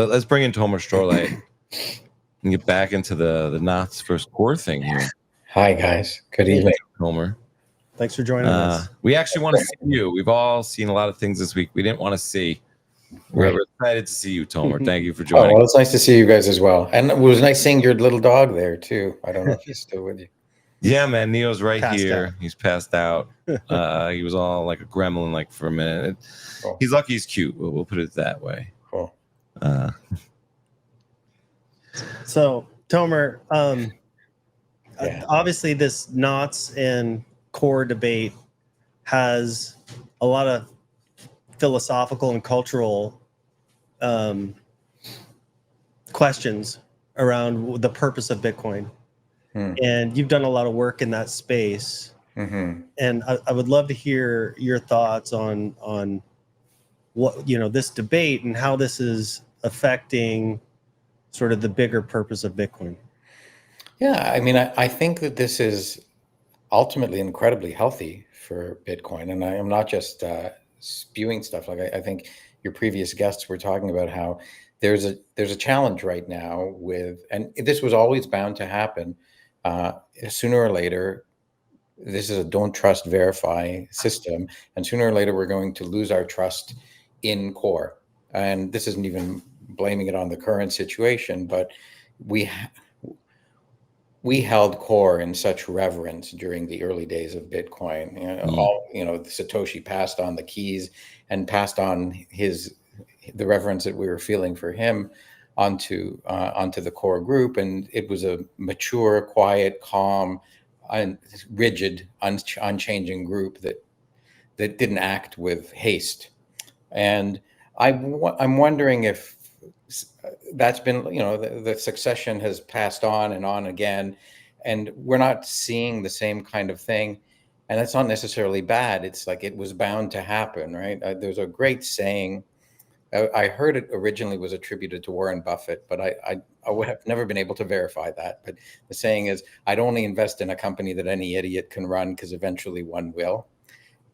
let's bring in Tomer Storle and get back into the Knots versus Core thing here. Hi, guys. Good evening. Tomer. Thanks for joining us. We actually want to see you. We've all seen a lot of things this week we didn't want to see. We're excited to see you, Tomer. Thank you for joining. Oh, well, it's nice to see you guys as well. And it was nice seeing your little dog there, too. I don't know if he's still with you. Yeah, man. Neo's right Passed here. out. He's passed out. He was all like a gremlin, like for a minute. Cool. He's lucky he's cute. We'll put it that way. Cool. So, Tomer, Yeah. obviously this Knots and Core debate has a lot of philosophical and cultural questions around the purpose of Bitcoin. And you've done a lot of work in that space. Mm-hmm. And I would love to hear your thoughts on what, this debate and how this is affecting sort of the bigger purpose of Bitcoin. Yeah, I mean, I think that this is ultimately incredibly healthy for Bitcoin. And I am not just spewing stuff. Like I think your previous guests were talking about how there's a challenge right now with, and this was always bound to happen. Sooner or later, this is a don't trust, verify system. And sooner or later, we're going to lose our trust in Core. And this isn't even blaming it on the current situation, but we held Core in such reverence during the early days of Bitcoin. Satoshi passed on the keys and passed on the reverence that we were feeling for him onto the Core group, and it was a mature, quiet, calm, rigid, unchanging group that didn't act with haste. And I'm wondering if that's been, the succession has passed on and on again, and we're not seeing the same kind of thing. And that's not necessarily bad. It's like it was bound to happen, right? There's a great saying. I heard it originally was attributed to Warren Buffett, but I would have never been able to verify that. But the saying is, I'd only invest in a company that any idiot can run, because eventually one will.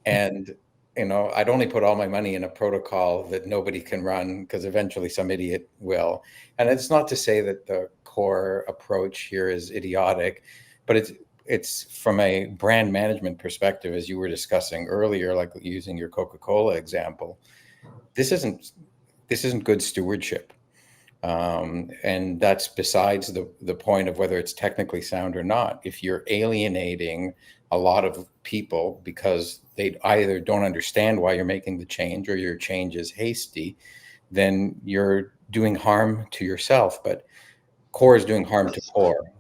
And I'd only put all my money in a protocol that nobody can run, because eventually some idiot will. And it's not to say that the Core approach here is idiotic, but it's from a brand management perspective, as you were discussing earlier, like using your Coca-Cola example. This isn't good stewardship. And that's besides the point of whether it's technically sound or not. If you're alienating a lot of people because they either don't understand why you're making the change or your change is hasty, then you're doing harm to yourself. But Core is doing harm to Core.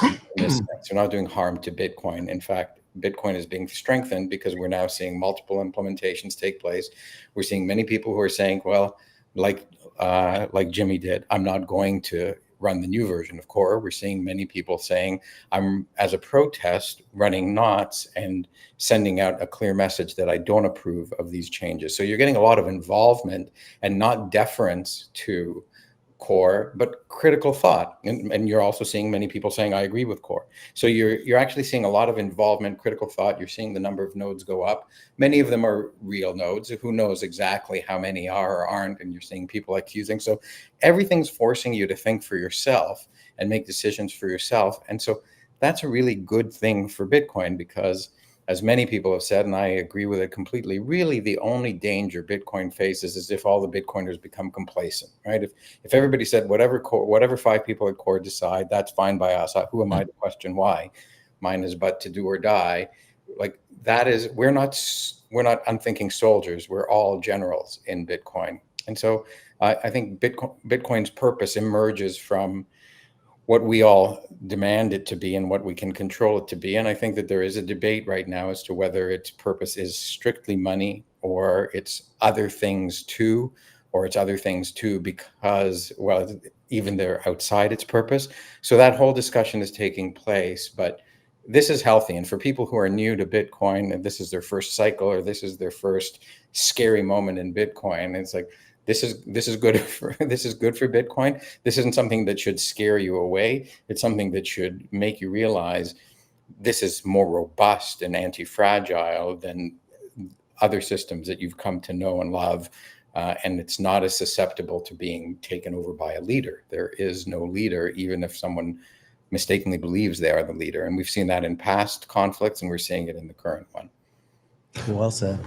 In this sense, you're not doing harm to Bitcoin. In fact, Bitcoin is being strengthened because we're now seeing multiple implementations take place. We're seeing many people who are saying, well, like Jimmy did, I'm not going to run the new version of Core. We're seeing many people saying, I'm, as a protest, running Knots and sending out a clear message that I don't approve of these changes. So you're getting a lot of involvement and not deference to Core, but critical thought. And you're also seeing many people saying, I agree with Core. So you're actually seeing a lot of involvement, critical thought. You're seeing the number of nodes go up. Many of them are real nodes. Who knows exactly how many are or aren't? And you're seeing people accusing. So everything's forcing you to think for yourself and make decisions for yourself. And so that's a really good thing for Bitcoin, because as many people have said, and I agree with it completely, really the only danger Bitcoin faces is if all the Bitcoiners become complacent, right? If everybody said whatever 5 people at Core decide, that's fine by us. Who am I to question why? Mine is but to do or die. Like that is, we're not unthinking soldiers. We're all generals in Bitcoin. And so I think Bitcoin's purpose emerges from what we all demand it to be and what we can control it to be. And I think that there is a debate right now as to whether its purpose is strictly money or it's other things too, because, well, even they're outside its purpose. So that whole discussion is taking place, but this is healthy. And for people who are new to Bitcoin, and this is their first cycle, or this is their first scary moment in Bitcoin, it's like, this is good for Bitcoin. This isn't something that should scare you away. It's something that should make you realize this is more robust and anti-fragile than other systems that you've come to know and love and it's not as susceptible to being taken over by a leader. There is no leader, even if someone mistakenly believes they are the leader. And we've seen that in past conflicts, and we're seeing it in the current one. Well said.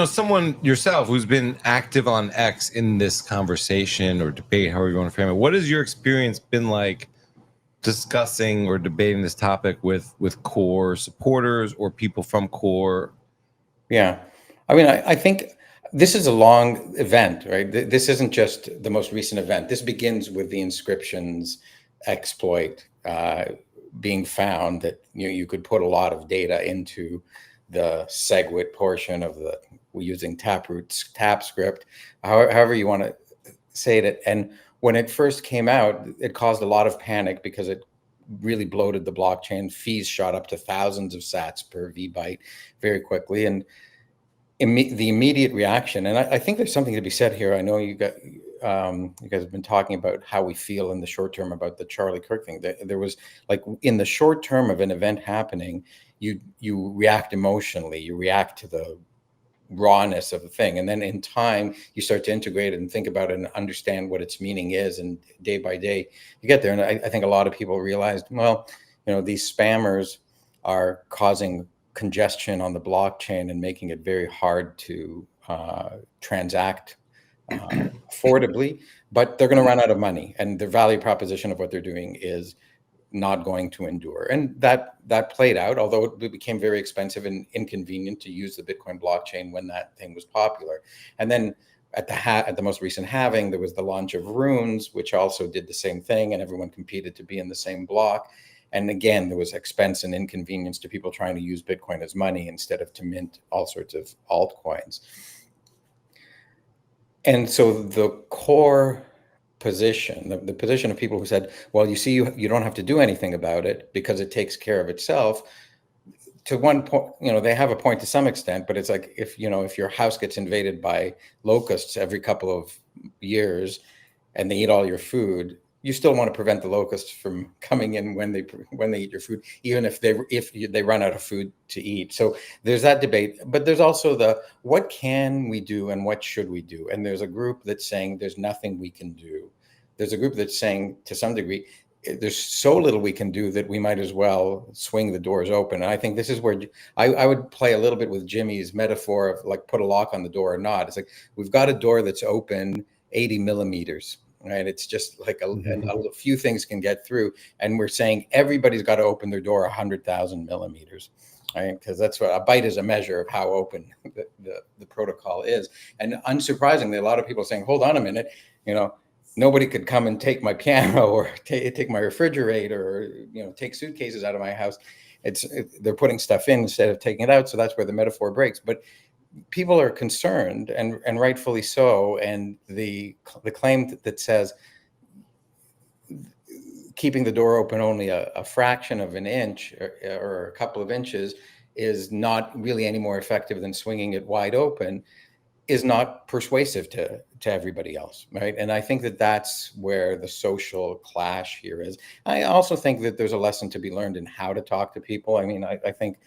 Someone yourself who's been active on X in this conversation or debate, however you want to frame it, what has your experience been like discussing or debating this topic with core supporters or people from core? Yeah, I mean, I think this is a long event, right? This isn't just the most recent event. This begins with the Inscriptions exploit being found that you could put a lot of data into the SegWit portion of the using Taproot's tap script, however you want to say it. And when it first came out, it caused a lot of panic because it really bloated the blockchain. Fees shot up to thousands of sats per VByte very quickly. And the immediate reaction, and I think there's something to be said here. I know you guys have been talking about how we feel in the short term about the Charlie Kirk thing. There was, like, in the short term of an event happening, you react emotionally, you react to the rawness of the thing, and then in time you start to integrate it and think about it and understand what its meaning is, and day by day you get there. And I think a lot of people realized, well, these spammers are causing congestion on the blockchain and making it very hard to transact affordably, but they're going to run out of money, and the value proposition of what they're doing is not going to endure. And that played out, although it became very expensive and inconvenient to use the Bitcoin blockchain when that thing was popular. And then at the most recent halving, there was the launch of Runes, which also did the same thing, and everyone competed to be in the same block. And again, there was expense and inconvenience to people trying to use Bitcoin as money instead of to mint all sorts of altcoins. And so the core position, the position of people who said, well, you see, you don't have to do anything about it because it takes care of itself. To one point, they have a point to some extent, but it's like, if your house gets invaded by locusts every couple of years and they eat all your food, you still want to prevent the locusts from coming in when they eat your food, even if they run out of food to eat. So there's that debate, but there's also what can we do and what should we do? And there's a group that's saying there's nothing we can do. There's a group that's saying, to some degree, there's so little we can do that we might as well swing the doors open. And I think this is where I would play a little bit with Jimmy's metaphor of, like, put a lock on the door or not. It's like, we've got a door that's open 80 millimeters. Right, it's just like a few things can get through, and we're saying everybody's got to open their door 100,000 millimeters, right? Because that's what a byte is, a measure of how open the protocol is. And unsurprisingly, a lot of people are saying, "Hold on a minute, nobody could come and take my piano or take my refrigerator, or take suitcases out of my house." They're putting stuff in instead of taking it out, so that's where the metaphor breaks. But people are concerned, and rightfully so. And the claim that says keeping the door open only a fraction of an inch or a couple of inches is not really any more effective than swinging it wide open is not persuasive to everybody else, right? And I think that's where the social clash here is. I also think that there's a lesson to be learned in how to talk to people. I mean, I think,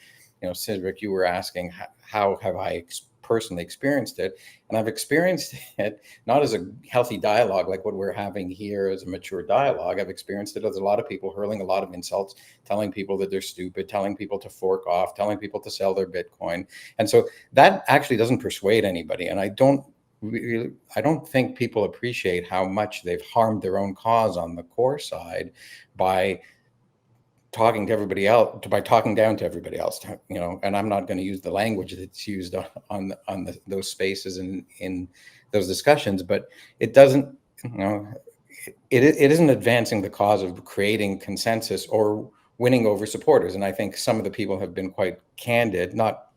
Cedric, you were asking how have I personally experienced it, and I've experienced it not as a healthy dialogue like what we're having here as a mature dialogue. I've experienced it as a lot of people hurling a lot of insults, telling people that they're stupid, telling people to fork off, telling people to sell their Bitcoin. And so that actually doesn't persuade anybody. And I don't think people appreciate how much they've harmed their own cause on the core side by talking to everybody else, by talking down to everybody else, and I'm not going to use the language that's used on those spaces and in those discussions, but it doesn't, it isn't advancing the cause of creating consensus or winning over supporters. And I think some of the people have been quite candid, not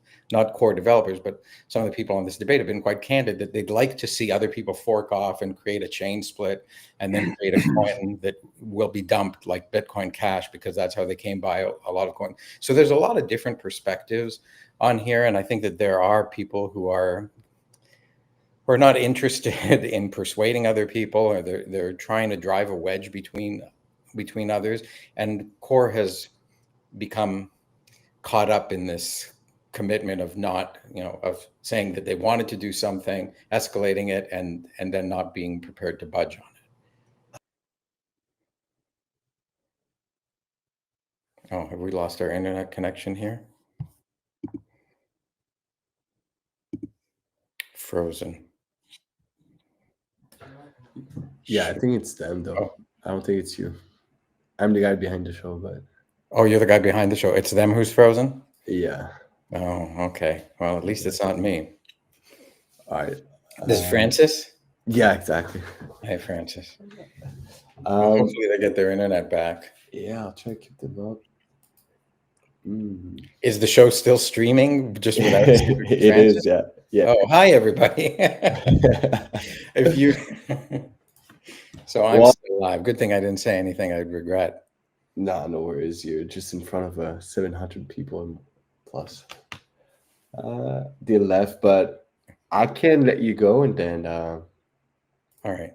core developers, but some of the people on this debate have been quite candid that they'd like to see other people fork off and create a chain split and then create a coin that will be dumped like Bitcoin Cash, because that's how they came by a lot of coins. So there's a lot of different perspectives on here. And I think that there are people who are not interested in persuading other people, or they're trying to drive a wedge between others. And core has become caught up in this commitment of not, of saying that they wanted to do something, escalating it, and then not being prepared to budge on it. Oh, have we lost our internet connection here? Frozen. Yeah, I think it's them though. Oh. I don't think it's you. I'm the guy behind the show, but Oh, you're the guy behind the show. It's them who's frozen? yeah. Oh, okay. Well, at least it's not me. All right. This is Francis? Yeah, exactly. Hey, Francis. Hopefully they get their internet back. Yeah, I'll try to keep them up. Is the show still streaming just without It Francis? is, yeah. Yeah. Oh, hi, everybody. If you... So I'm Well- still live. Good thing I didn't say anything I'd regret. Nah, no worries. You're just in front of 700 people plus. They left, but I can let you go, and then All right.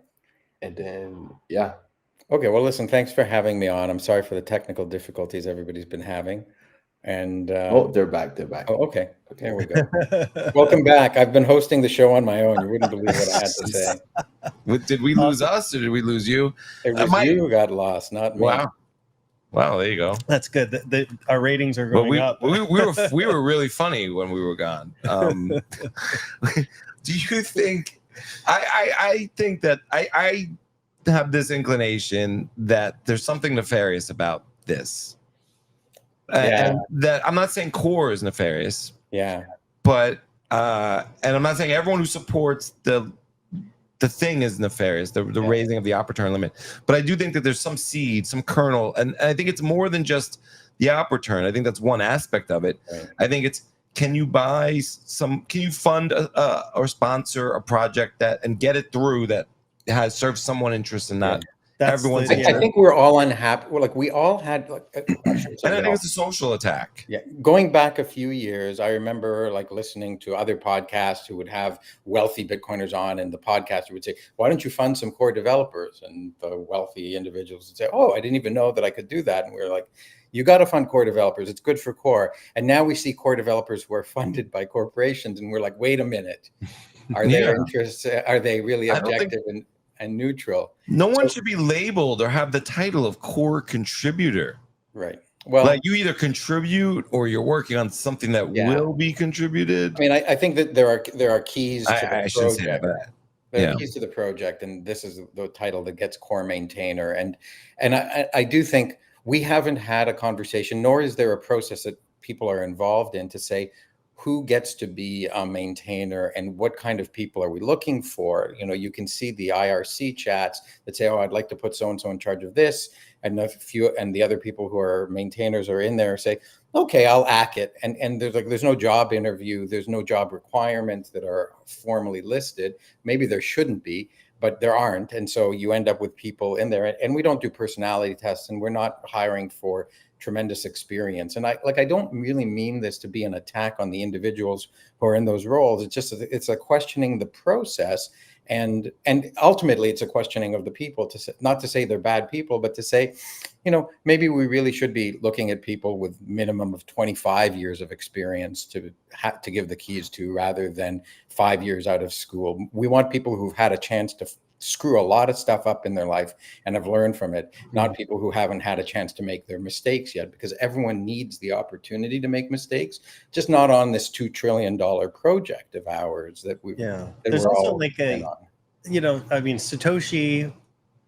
Yeah. Okay, well, listen, thanks for having me on. I'm sorry for the technical difficulties everybody's been having. And Oh, they're back. They're back. oh, okay. There we go. Welcome back. I've been hosting the show on my own. You wouldn't believe what I had to say. Did we lose us or did we lose you? It was you who got lost, not me. Wow, there you go. That's good. Our ratings are But going up. we were really funny when we were gone. Do you think? I think that I have this inclination that there's something nefarious about this. Yeah. And that I'm not saying core is nefarious, Yeah. but and I'm not saying everyone who supports the thing is nefarious, the raising of the upper term limit. But I do think that there's some seed, some kernel, and I think it's more than just the upper turn. I think that's one aspect of it. Right. I think it's, can you fund or sponsor a project that and get it through that has served someone interest and not everyone's. I think we're all unhappy. We all had and I think it's a social attack. Yeah, going back a few years, I remember listening to other podcasts who would have wealthy Bitcoiners on, and the podcaster would say, "Why don't you fund some core developers?" And the wealthy individuals would say, "Oh, I didn't even know that I could do that." And we're like, "You got to fund core developers. It's good for core." And now we see core developers who are funded by corporations, and we're like, "Wait a minute, are their interests? Are they really objective and neutral?" No one should be labeled or have the title of core contributor. Right. Well, like you either contribute or you're working on something that will be contributed. I mean, I think that there are keys to the shouldn't say project. that, There are keys to the project, and this is the title that gets core maintainer. And I do think we haven't had a conversation, nor is there a process that people are involved in to say, who gets to be a maintainer and what kind of people are we looking for? You can see the IRC chats that say, "Oh, I'd like to put so-and-so in charge of this." And the other people who are maintainers are in there say, "Okay, I'll ack it." And there's no job interview. There's no job requirements that are formally listed. Maybe there shouldn't be, but there aren't. And so you end up with people in there, and we don't do personality tests, and we're not hiring for tremendous experience. And I don't really mean this to be an attack on the individuals who are in those roles. It's a questioning the process, and ultimately it's a questioning of the people, not to say they're bad people, but to say, maybe we really should be looking at people with minimum of 25 years of experience to give the keys to, rather than 5 years out of school. We want people who've had a chance to screw a lot of stuff up in their life and have learned from it, not people who haven't had a chance to make their mistakes yet, because everyone needs the opportunity to make mistakes, just not on this $2 trillion project of ours that we there's also Satoshi,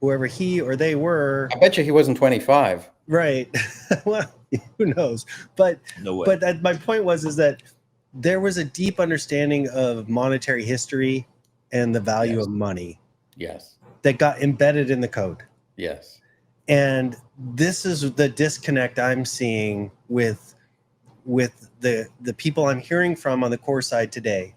whoever he or they were, I bet you he wasn't 25, right? Well, who knows, but no way. But my point is that there was a deep understanding of monetary history and the value of money. Yes. That got embedded in the code. Yes. And this is the disconnect I'm seeing with the people I'm hearing from on the core side today.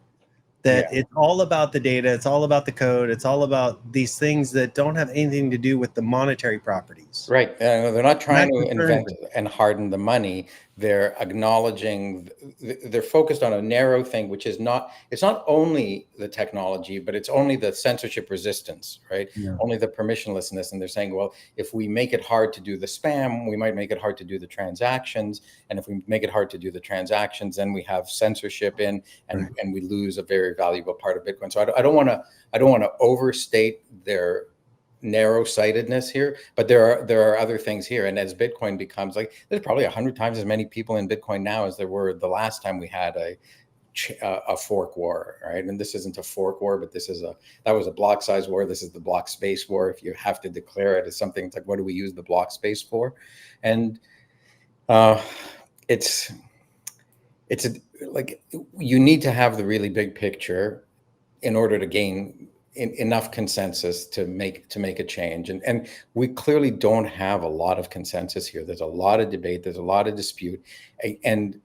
That it's all about the data, it's all about the code, it's all about these things that don't have anything to do with the monetary properties. Right. They're not trying to invent and harden the money. they're acknowledging, they're focused on a narrow thing, which is not, it's not only the technology, but it's only the censorship resistance, right? Yeah. Only the permissionlessness. And they're saying, well, if we make it hard to do the spam, we might make it hard to do the transactions. And if we make it hard to do the transactions, then we have censorship in, and we lose a very valuable part of Bitcoin. So I don't want to overstate their narrow-sightedness here, but there are other things here. And as Bitcoin becomes, like, there's probably 100 times as many people in Bitcoin now as there were the last time we had a fork war, right? And this isn't a fork war, but that was a block size war. This is the block space war. If you have to declare it as something, it's like, what do we use the block space for? And it's like, you need to have the really big picture in order to gain enough consensus to make a change. And we clearly don't have a lot of consensus here. There's a lot of debate. There's a lot of dispute. And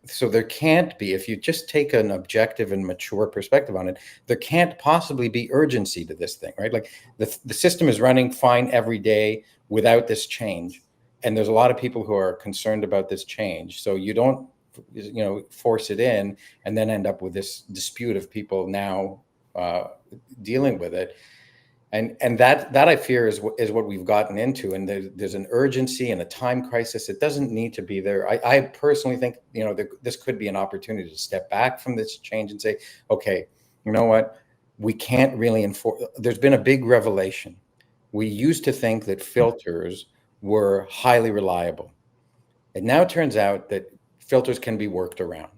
so there can't be, if you just take an objective and mature perspective on it, there can't possibly be urgency to this thing, right? Like, the system is running fine every day without this change. And there's a lot of people who are concerned about this change. So you don't, force it in and then end up with this dispute of people now dealing with it, and that I fear is what we've gotten into. And there's an urgency and a time crisis. It doesn't need to be there. I personally think this could be an opportunity to step back from this change and say, okay, you know what, we can't really enforce. There's been a big revelation. We used to think that filters were highly reliable. It now turns out that filters can be worked around.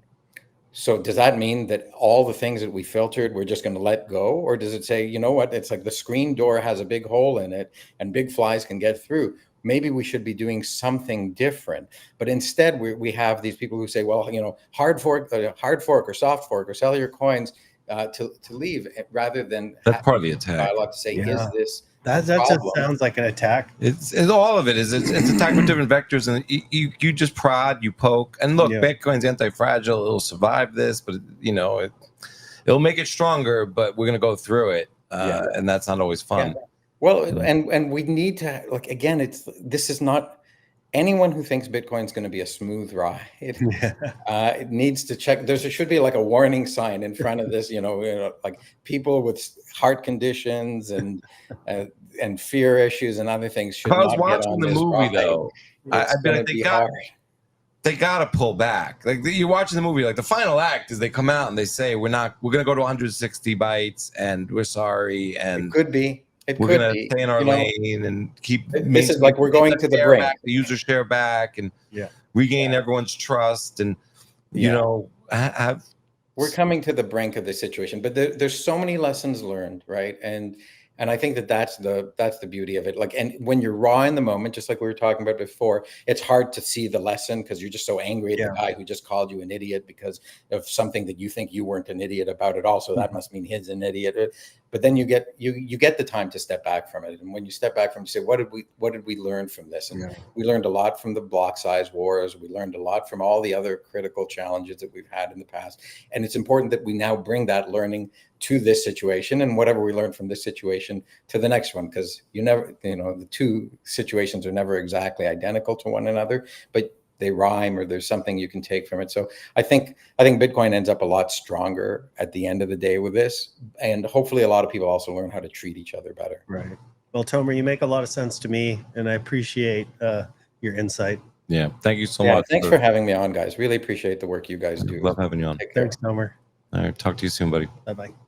So does that mean that all the things that we filtered, we're just going to let go? Or does it say, you know what, it's like the screen door has a big hole in it and big flies can get through. Maybe we should be doing something different. But instead, we have these people who say, well, hard fork or soft fork, or sell your coins to leave, rather than That's part of the attack. dialogue to say, is this that just sounds like an attack. It's all of it is it's attack with different vectors, and you just prod, you poke, and look, Bitcoin's anti-fragile. It'll survive this, but it'll make it stronger. But we're gonna go through it, and that's not always fun. Yeah. Well, and we need to, like, again, this is not. Anyone who thinks Bitcoin's going to be a smooth ride, it needs to check. There should be like a warning sign in front of this, like people with heart conditions and fear issues and other things should not get on this ride. I was watching the movie though. I bet they got to pull back. Like, you're watching the movie, like the final act is they come out and they say, we're going to go to 160 bytes and we're sorry. And it could be. We're going to stay in our lane and keep. This is like we're going to the brink. The user share back and regain everyone's trust, and we're coming to the brink of the situation. But there's so many lessons learned, right? And I think that's the beauty of it. Like, and when you're raw in the moment, just like we were talking about before, it's hard to see the lesson because you're just so angry at the guy who just called you an idiot because of something that you think you weren't an idiot about at all. So that must mean he's an idiot. But then you get the time to step back from it. And when you step back from it, you say, what did we learn from this? And we learned a lot from the block size wars. We learned a lot from all the other critical challenges that we've had in the past. And it's important that we now bring that learning to this situation, and whatever we learn from this situation to the next one, because the two situations are never exactly identical to one another, but they rhyme, or there's something you can take from it. So I think Bitcoin ends up a lot stronger at the end of the day with this, and hopefully a lot of people also learn how to treat each other better. Right. Well, Tomer, you make a lot of sense to me, and I appreciate your insight. Yeah. Thank you so much. Thanks for having me on, guys. Really appreciate the work you guys do. Love having you on. Take care. Thanks, Tomer. All right. Talk to you soon, buddy. Bye-bye.